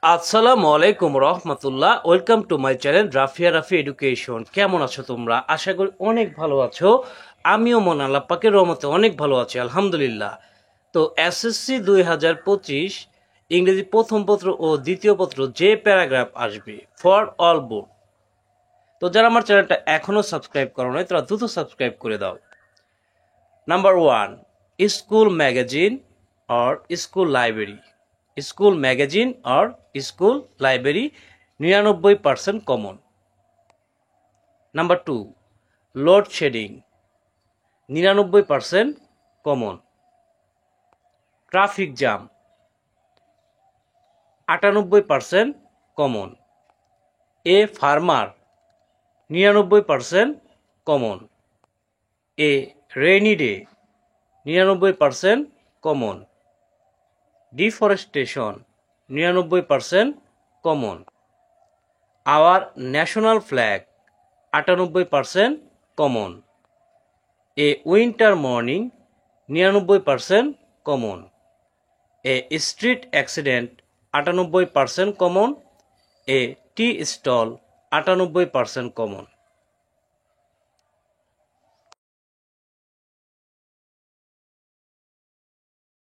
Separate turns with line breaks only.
আসসালামু আলাইকুম রহমতুল্লাহ। Welcome to my channel Rafi education. কেমন আছো তোমরা? আশা করি অনেক ভালো আছো। আমিও মন আল্লাহ পাকের রহমতে অনেক ভালো আছি, আলহামদুলিল্লাহ। তো এসএসসি 2025 ইংরেজি প্রথম পত্র ও দ্বিতীয় পত্র যে প্যারাগ্রাফ আসবে ফর অল বোর্ড, তো যারা আমার চ্যানেলটা এখনো সাবস্ক্রাইব করো নাই তারা দ্রুত সাবস্ক্রাইব করে দাও। Number 1, school magazine or school library. School magazine or school library 99% common. Number 2, load shedding 99% common. Traffic jam 98% common. A farmer 99% common. A rainy day 99% common. Deforestation 99% common. Our national flag 98% common. A winter morning 99% common. A street accident 98% common. A tea stall 98% common.